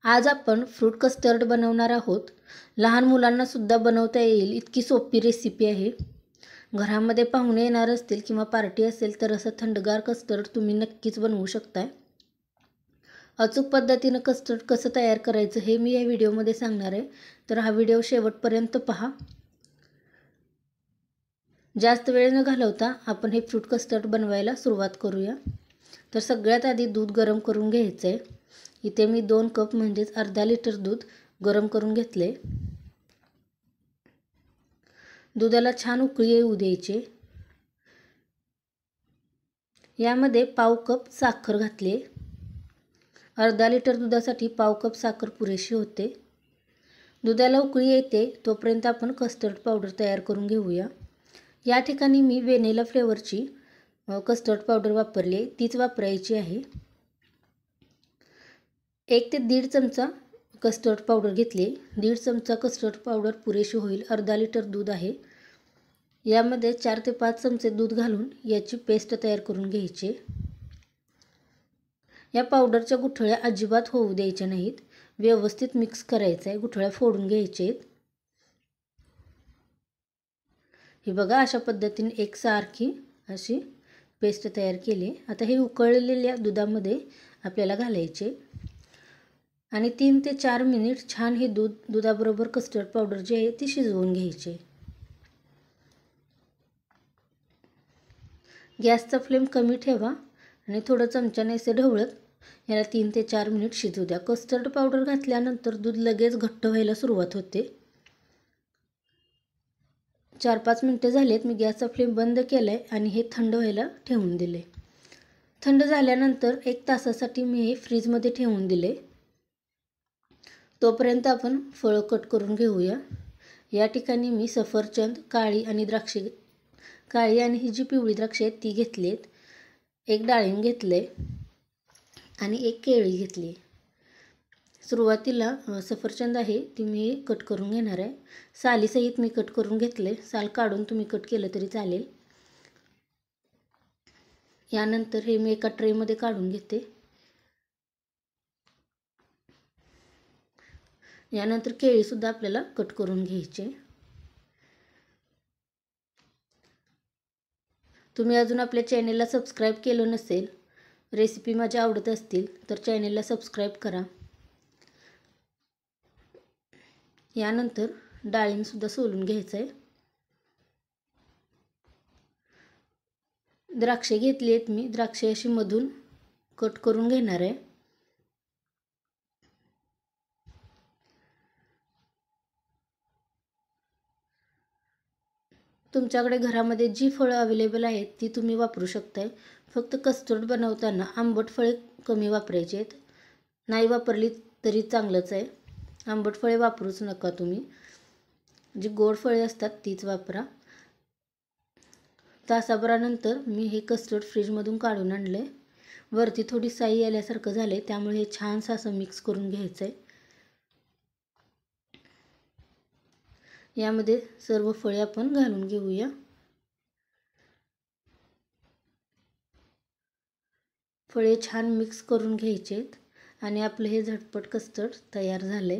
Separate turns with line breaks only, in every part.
आज आपण fruit custard बनवणार आहोत. लहान मुलांना सुद्धा बनवता येईल इतकी सोपी रेसिपी आहे. घरामध्ये पाहुणे येणार असतील किंवा पार्टी असेल तर असं थंडगार कस्टर्ड तुम्ही नक्कीच बनवू शकताय. अचूक पद्धतीनं कस्टर्ड कसं तयार करायचं हे मी या व्हिडिओमध्ये सांगणार आहे, तर हा व्हिडिओ शेवटपर्यंत पहा. जास्त वेळ न घालवता आपण हे फ्रूट कस्टर्ड बनवायला सुरुवात करूया. तर सगळ्यात आधी दूध गरम करून घ्यायचं आहे. इथे मी 2 कप म्हणजेच अर्धा लिटर दूध गरम करून घेतले. दुधाला छान उकळी येऊ द्यायची. यामध्ये पाव कप साखर घातली. अर्धा लिटर दुधासाठी पाव कप साखर पुरेशी होते. दुधाला उकळी येते तोपर्यंत आपण कस्टर्ड पावडर तयार करून घेऊया. या ठिकाणी मी व्हॅनिला फ्लेवरची कस्टर्ड पावडर वापरली आहे, तीच वापरायची आहे. 1 ते 1.5 चमचा कस्टर्ड पावडर घेतली. 1.5 चमचा कस्टर्ड पावडर पुरेशी होईल. अर्धा लिटर दूध आहे. यामध्ये 4 ते 5 चमचे दूध घालून याची पेस्ट तयार करून घ्यायची. या पावडरच्या गुठळ्या अजिबात होऊ द्यायच्या नाहीत. व्यवस्थित मिक्स करायचं आहे. गुठळ्या फोडून घ्यायचे आहेत. ही बघा, अशा पद्धतीने एकसारखी अशी पेस्ट तयार केली. आता हे उकळलेल्या दुधामध्ये आपल्याला घालायचे आणि 3 ते 4 मिनिट छान हे दुधाबरोबर कस्टर्ड पावडर जी आहे ती शिजवून घ्यायची. गॅसचा फ्लेम कमी ठेवा आणि थोडं चमच्याने असे ढवळत याला 3 ते 4 मिनिट शिजू द्या. कस्टर्ड पावडर घातल्यानंतर दूध लगेच घट्ट व्हायला सुरुवात होते. 4-5 मिनिटं झालेत. मी गॅसचा फ्लेम बंद केला आहे आणि हे थंड व्हायला ठेवून दिले. थंड झाल्यानंतर 1 तासासाठी मी हे फ्रीजमध्ये ठेवून दिले. तोपर्यंत आपण फळं कट करून घेऊया. या ठिकाणी मी सफरचंद, काळी आणि ही जी पिवळी द्राक्षे आहेत ती घेतली आहेत. 1 डाळिंब घेतले आणि 1 केळी घेतली. सुरुवातीला सफरचंद आहे ती मी कट करून घेणार आहे. सालीसहित मी कट करून घेतले. साल काढून तुम्ही कट केलं तरी चालेल. यानंतर हे मी एका ट्रेमध्ये काढून घेते. यानंतर केळीसुद्धा आपल्याला कट करून घ्यायचे. तुम्ही अजून आपल्या चॅनेलला सबस्क्राईब केलं नसेल, रेसिपी माझ्या आवडत असतील तर चॅनेलला सबस्क्राईब करा. यानंतर डाळिंबसुद्धा सोलून घ्यायचं आहे. द्राक्षे घेतली आहेत मी. द्राक्षे अशी मधून कट करून घेणार आहे. तुमच्याकडे घरामध्ये जी फळं अवेलेबल आहेत ती तुम्ही वापरू शकताय. फक्त कस्टर्ड बनवताना आंबट फळे कमी वापरायची आहेत. नाही वापरली तरी चांगलंच आहे. आंबट फळे वापरूच नका तुम्ही. जी गोड फळे असतात तीच वापरा. तासाभरानंतर मी हे कस्टर्ड फ्रीजमधून काढून आणले. वरती थोडी साई आल्यासारखं झाले, त्यामुळे हे छानसं असं मिक्स करून घ्यायचं आहे. यामध्ये सर्व फळे आपण घालून घेऊया. फळे छान मिक्स करून घ्यायचे आहेत आणि आपलं हे झटपट कस्टर्ड तयार झाले.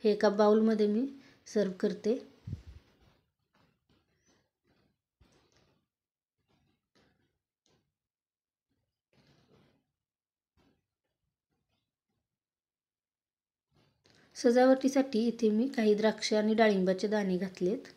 हे एका बाउलमध्ये मी सर्व करते. सजावटीसाठी इथे मी काही द्राक्ष आणि डाळिंबाचे दाणे घातलेत.